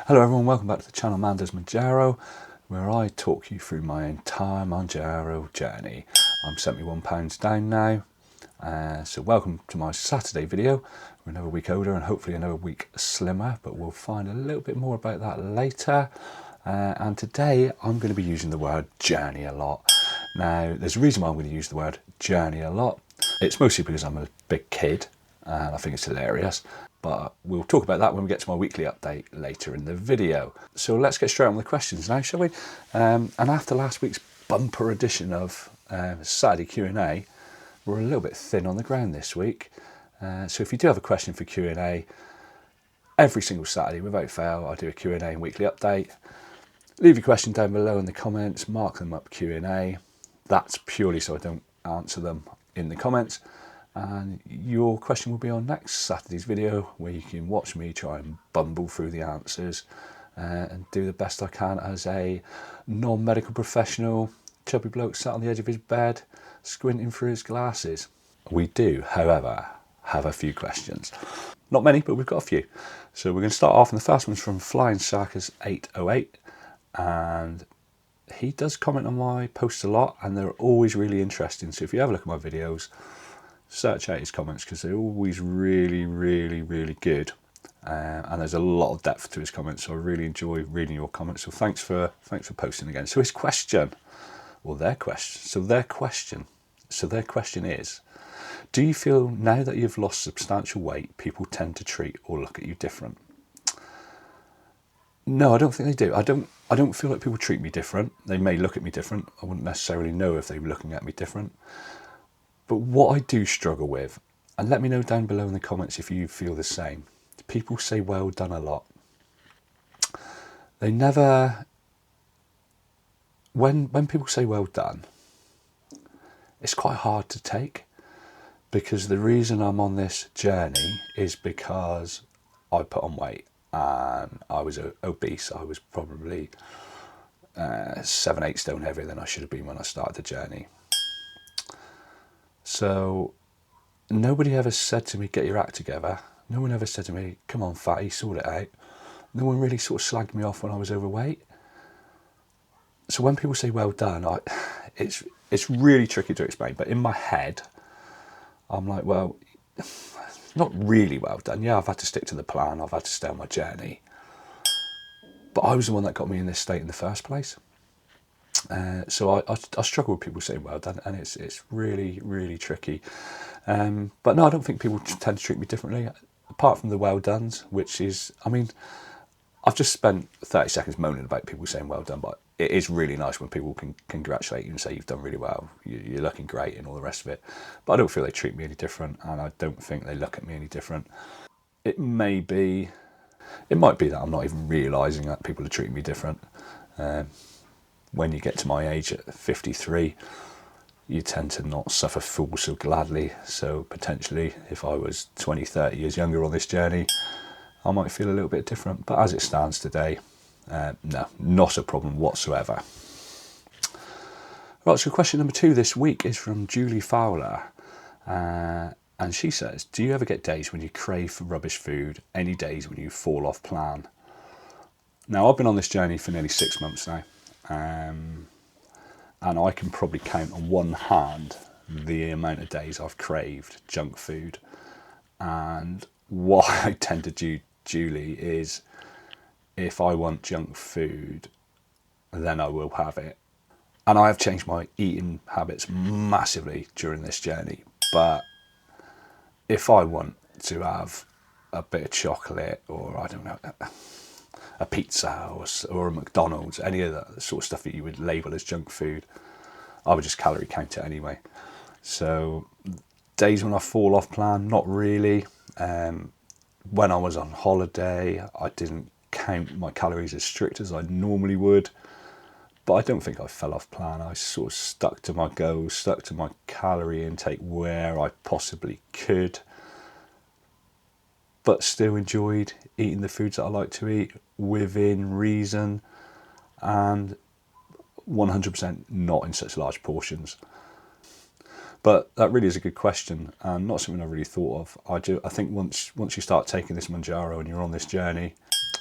Hello everyone, welcome back to the channel Mounjaro, where I talk you through my entire Mounjaro journey. I'm £71 down now, so welcome to my Saturday video. We're another week older and hopefully another week slimmer, but we'll find a little bit more about that later. And today I'm going to be using the word journey a lot. Now there's a reason why I'm going to use the word journey a lot. It's mostly because I'm a big kid and I think it's hilarious. But we'll talk about that when we get to my weekly update later in the video. So let's get straight on with the questions now, shall we? And after last week's bumper edition of Saturday Q&A, we're a little bit thin on the ground this week. So if you do have a question for Q&A, every single Saturday without fail, I do a Q&A and weekly update. Leave your question down below in the comments, mark them up Q&A. That's purely so I don't answer them in the comments. And your question will be on next Saturday's video, where you can watch me try and bumble through the answers and do the best I can as a non-medical professional, chubby bloke sat on the edge of his bed, squinting through his glasses. We do, however, have a few questions. Not many, but we've got a few. So we're going to start off, and the first one's from Flying Sarkis 808, and he does comment on my posts a lot, and they're always really interesting. So if you have a look at my videos, search out his comments because they're always really good, and there's a lot of depth to his comments, so I really enjoy reading your comments. So thanks for posting again. So his question, or their question is, do you feel now that you've lost substantial weight, people tend to treat or look at you different? No, I don't think they do. I don't feel like people treat me different. They may look at me different. I wouldn't necessarily know if they were looking at me different. But what I do struggle with, and let me know down below in the comments if you feel the same, people say well done a lot. They never, when people say well done, it's quite hard to take, because the reason I'm on this journey is because I put on weight and I was obese. I was probably 7-8 stone heavier than I should have been when I started the journey. So nobody ever said to me, get your act together. No one ever said to me, come on fatty, sort it out. No one really sort of slagged me off when I was overweight. So when people say well done, it's really tricky to explain. But in my head, I'm like, well, not really well done. Yeah, I've had to stick to the plan. I've had to stay on my journey. But I was the one that got me in this state in the first place. So I struggle with people saying well done, and it's really tricky. But no, I don't think people tend to treat me differently, apart from the well dones, which is, I mean, I've just spent 30 seconds moaning about people saying well done, but it is really nice when people can congratulate you and say you've done really well, you're looking great and all the rest of it. But I don't feel they treat me any different, and I don't think they look at me any different. It might be that I'm not even realising that people are treating me different. When you get to my age at 53, you tend to not suffer fools so gladly. So potentially, if I was 20, 30 years younger on this journey, I might feel a little bit different. But as it stands today, no, not a problem whatsoever. Right, so question number 2 this week is from Julie Fowler. And she says, do you ever get days when you crave for rubbish food? Any days when you fall off plan? Now, I've been on this journey for nearly 6 months now. And I can probably count on one hand the amount of days I've craved junk food. And what I tend to do, Julie, is if I want junk food, then I will have it. And I have changed my eating habits massively during this journey. But if I want to have a bit of chocolate, or I don't know, a pizza or a McDonald's, any of that sort of stuff that you would label as junk food, I would just calorie count it anyway. So days when I fall off plan, not really. When I was on holiday, I didn't count my calories as strict as I normally would, but I don't think I fell off plan. I sort of stuck to my goals, stuck to my calorie intake where I possibly could, but still enjoyed eating the foods that I like to eat within reason, and 100% not in such large portions. But that really is a good question, and not something I really thought of. I think once you start taking this Mounjaro and you're on this journey,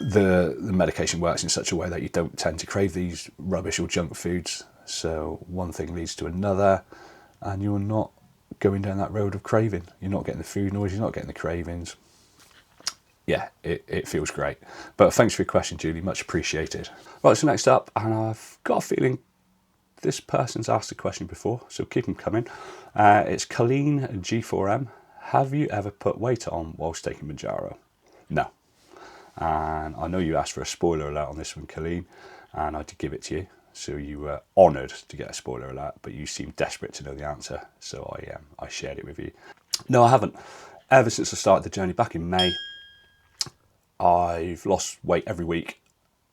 the medication works in such a way that you don't tend to crave these rubbish or junk foods. So one thing leads to another, and you're not going down that road of craving. You're not getting the food noise, you're not getting the cravings. Yeah, it feels great. But thanks for your question, Julie, much appreciated. Right, so next up, and I've got a feeling this person's asked a question before, so keep them coming. It's Colleen G4M. Have you ever put weight on whilst taking Mounjaro? No. And I know you asked for a spoiler alert on this one, Colleen, and I did give it to you. So you were honoured to get a spoiler alert, but you seemed desperate to know the answer, so I shared it with you. No, I haven't. Ever since I started the journey back in May, I've lost weight every week,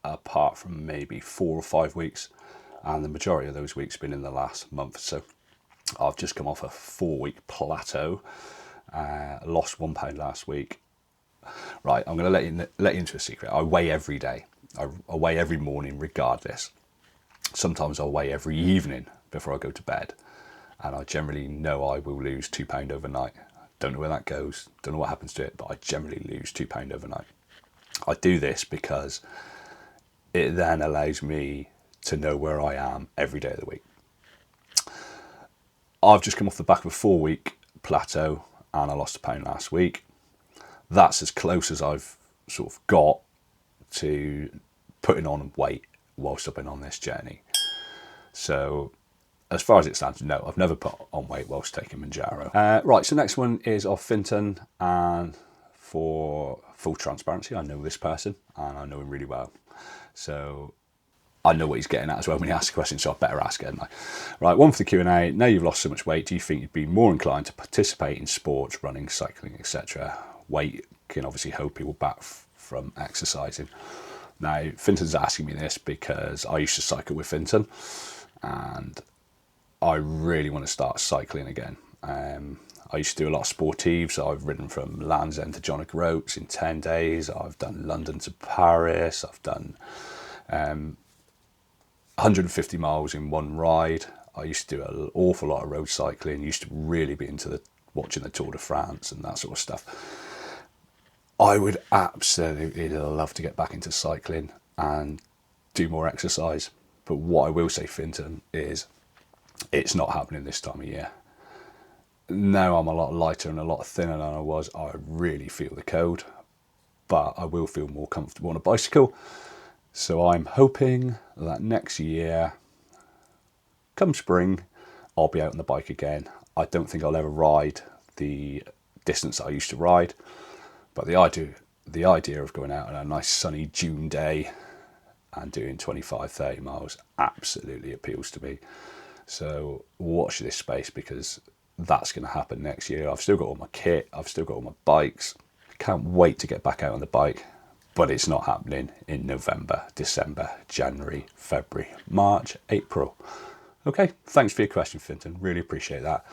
apart from maybe 4 or 5 weeks, and the majority of those weeks have been in the last month. So I've just come off a 4-week plateau, lost 1 pound last week. Right, I'm going to let you into a secret. I weigh every day. I weigh every morning regardless. Sometimes I'll weigh every evening before I go to bed, and I generally know I will lose £2 overnight. Don't know where that goes, don't know what happens to it, but I generally lose £2 overnight. I do this because it then allows me to know where I am every day of the week. I've just come off the back of a 4-week plateau, and I lost £1 last week. That's as close as I've sort of got to putting on weight whilst I've been on this journey. So as far as it stands, no, I've never put on weight whilst taking Mounjaro. Right, so next one is off Finton, and for full transparency, I know this person and I know him really well. So I know what he's getting at as well when he asks a question, so I better ask it, hadn't I? Right, one for the Q&A. Now you've lost so much weight, do you think you'd be more inclined to participate in sports, running, cycling, etc.? Weight can obviously hold people back from exercising. Now, Finton's asking me this because I used to cycle with Finton, and I really want to start cycling again. I used to do a lot of sportives. I've ridden from Land's End to John O'Groats in 10 days. I've done London to Paris. I've done 150 miles in one ride. I used to do an awful lot of road cycling. Used to really be into watching the Tour de France and that sort of stuff. I would absolutely love to get back into cycling and do more exercise. But what I will say, Finton, is it's not happening this time of year. Now I'm a lot lighter and a lot thinner than I was. I really feel the cold, but I will feel more comfortable on a bicycle. So I'm hoping that next year, come spring, I'll be out on the bike again. I don't think I'll ever ride the distance that I used to ride, but the idea of going out on a nice sunny June day and doing 25, 30 miles absolutely appeals to me. So watch this space, because that's going to happen next year. I've still got all my kit, I've still got all my bikes. Can't wait to get back out on the bike, but it's not happening in November, December, January, February, March, April. Okay, thanks for your question, Finton. Really appreciate that.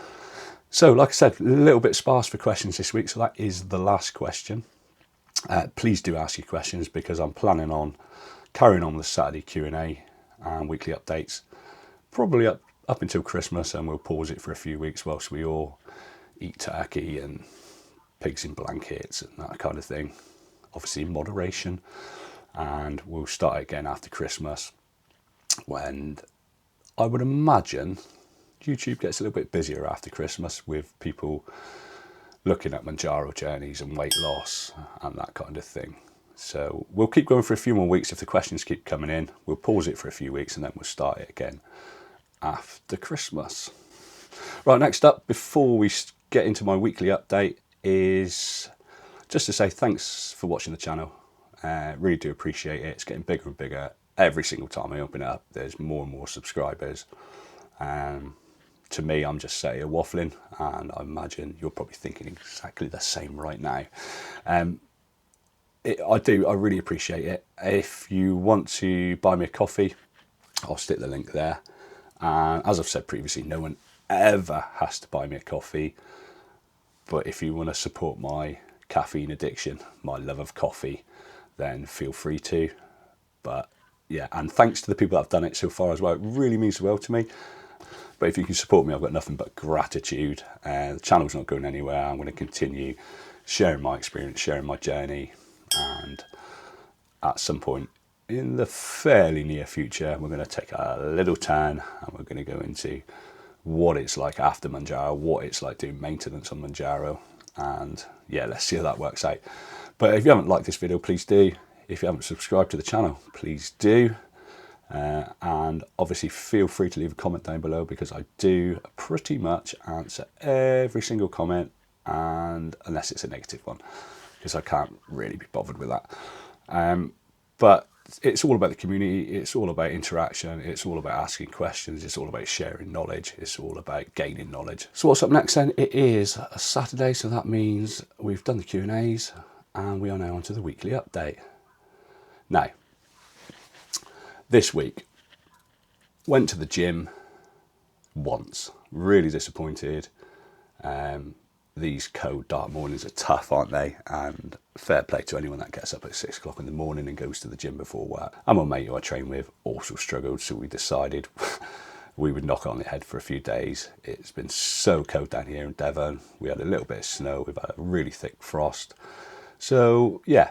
So, like I said, a little bit sparse for questions this week, so that is the last question. Please do ask your questions, because I'm planning on carrying on with the Saturday Q&A and weekly updates, probably up until Christmas, and we'll pause it for a few weeks whilst we all eat turkey and pigs in blankets and that kind of thing. Obviously in moderation, and we'll start again after Christmas, when I would imagine YouTube gets a little bit busier after Christmas, with people looking at Mounjaro journeys and weight loss and that kind of thing. So we'll keep going for a few more weeks. If the questions keep coming in, we'll pause it for a few weeks and then we'll start it again after Christmas. Right, next up, before we get into my weekly update, is just to say thanks for watching the channel. Really do appreciate it. It's getting bigger and bigger. Every single time I open it up, there's more and more subscribers. To me, I'm just sat here waffling, and I imagine you're probably thinking exactly the same right now. I really appreciate it. If you want to buy me a coffee, I'll stick the link there. As I've said previously, no one ever has to buy me a coffee, but if you want to support my caffeine addiction, my love of coffee, then feel free to. But yeah, and thanks to the people that have done it so far as well. It really means the world to me. But if you can support me, I've got nothing but gratitude. The channel's not going anywhere. I'm going to continue sharing my experience, sharing my journey, and at some point in the fairly near future, we're going to take a little turn and we're going to go into what it's like after Mounjaro, what it's like doing maintenance on Mounjaro, and yeah, let's see how that works out. But if you haven't liked this video, please do. If you haven't subscribed to the channel, please do. And obviously feel free to leave a comment down below, because I do pretty much answer every single comment, and unless it's a negative one, because I can't really be bothered with that. But it's all about the community, it's all about interaction, it's all about asking questions, it's all about sharing knowledge, it's all about gaining knowledge. So what's up next then? It is a Saturday, so that means we've done the Q&As and we are now on to the weekly update. Now, this week, went to the gym once, really disappointed. These cold dark mornings are tough, aren't they? And fair play to anyone that gets up at 6 o'clock in the morning and goes to the gym before work. And my mate who I train with also struggled, so we decided we would knock it on the head for a few days. It's been so cold down here in Devon. We had a little bit of snow, we've had a really thick frost. So yeah,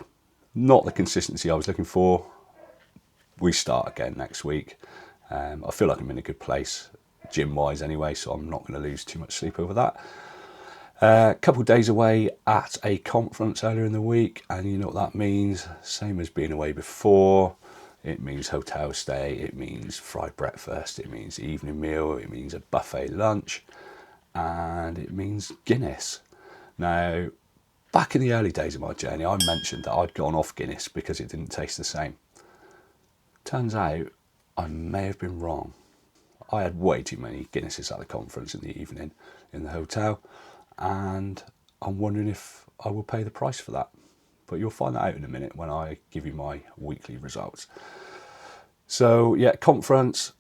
not the consistency I was looking for. We start again next week. I feel like I'm in a good place, gym-wise anyway, so I'm not going to lose too much sleep over that. A couple of days away at a conference earlier in the week, and you know what that means. Same as being away before. It means hotel stay, it means fried breakfast, it means evening meal, it means a buffet lunch, and it means Guinness. Now, back in the early days of my journey, I mentioned that I'd gone off Guinness because it didn't taste the same. Turns out I may have been wrong. I had way too many Guinnesses at the conference in the evening in the hotel, and I'm wondering if I will pay the price for that. But you'll find that out in a minute when I give you my weekly results. So yeah, conference,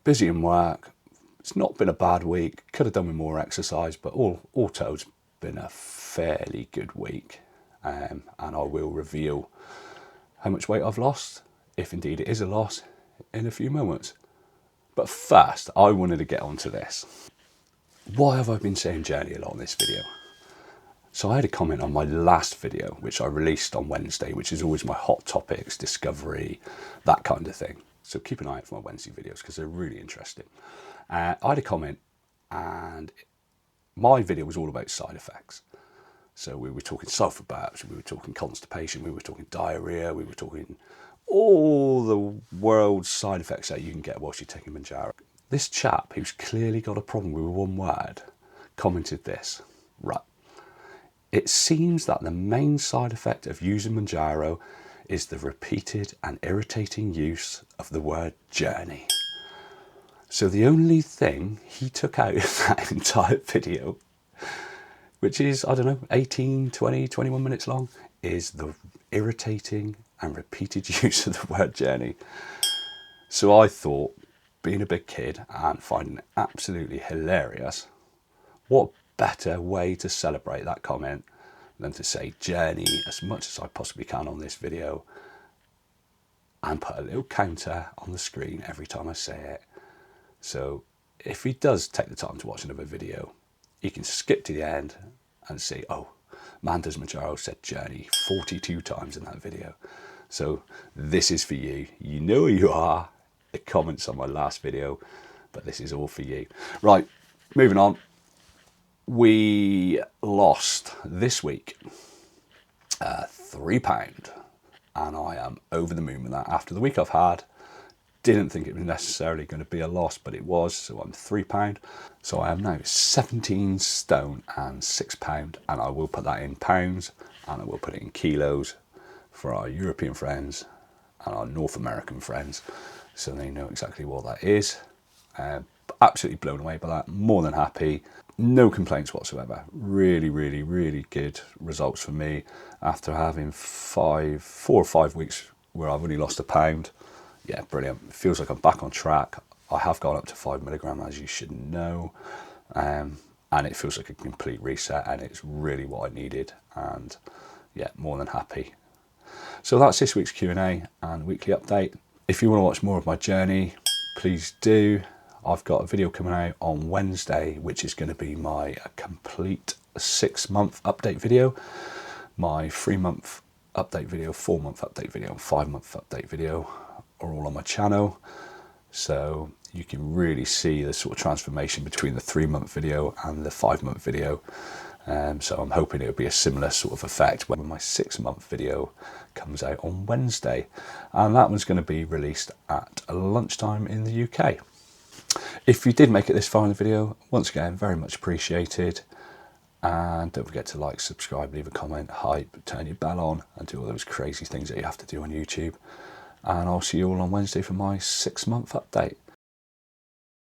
busy in work. It's not been a bad week. Could have done with more exercise, but all told, it's been a fairly good week. And I will reveal how much weight I've lost, if indeed it is a loss, in a few moments. But first, I wanted to get onto this. Why have I been saying journey a lot in this video? So I had a comment on my last video, which I released on Wednesday, which is always my hot topics, discovery, that kind of thing. So keep an eye out for my Wednesday videos because they're really interesting. I had a comment, and my video was all about side effects. So we were talking sulfur burps, we were talking constipation, we were talking diarrhea, we were talking all the world's side effects that you can get whilst you're taking Mounjaro. This chap, who's clearly got a problem with one word, commented this, right. It seems that the main side effect of using Mounjaro is the repeated and irritating use of the word journey. So the only thing he took out of that entire video, which is, I don't know, 18, 20, 21 minutes long, is the irritating and repeated use of the word journey. So I thought, being a big kid and finding it absolutely hilarious, what better way to celebrate that comment than to say journey as much as I possibly can on this video and put a little counter on the screen every time I say it. So if he does take the time to watch another video, he can skip to the end and see, oh, Mando's Mounjaro said journey 42 times in that video. So this is for you. You know who you are. The comments on my last video, but this is all for you. Right, moving on. We lost this week £3, and I am over the moon with that. After the week I've had, didn't think it was necessarily going to be a loss, but it was, so I'm £3. So I am now 17 stone and £6, and I will put that in pounds, and I will put it in kilos for our European friends and our North American friends, so they know exactly what that is. Absolutely blown away by that, more than happy. No complaints whatsoever. Really, really, really good results for me after having 4 or 5 weeks where I've only lost £1. Yeah, brilliant. It feels like I'm back on track. I have gone up to 5 milligram, as you should know. And it feels like a complete reset, and it's really what I needed. And yeah, more than happy. So that's this week's Q&A and weekly update. If you want to watch more of my journey, please do. I've got a video coming out on Wednesday, which is going to be my complete 6-month update video. My 3-month update video, 4-month update video and 5-month update video are all on my channel. So you can really see the sort of transformation between the 3-month video and the 5-month video. So I'm hoping it'll be a similar sort of effect when my 6-month video comes out on Wednesday. And that one's going to be released at lunchtime in the UK. If you did make it this far in the video, once again, very much appreciated. And don't forget to like, subscribe, leave a comment, hype, turn your bell on, and do all those crazy things that you have to do on YouTube. And I'll see you all on Wednesday for my 6-month update.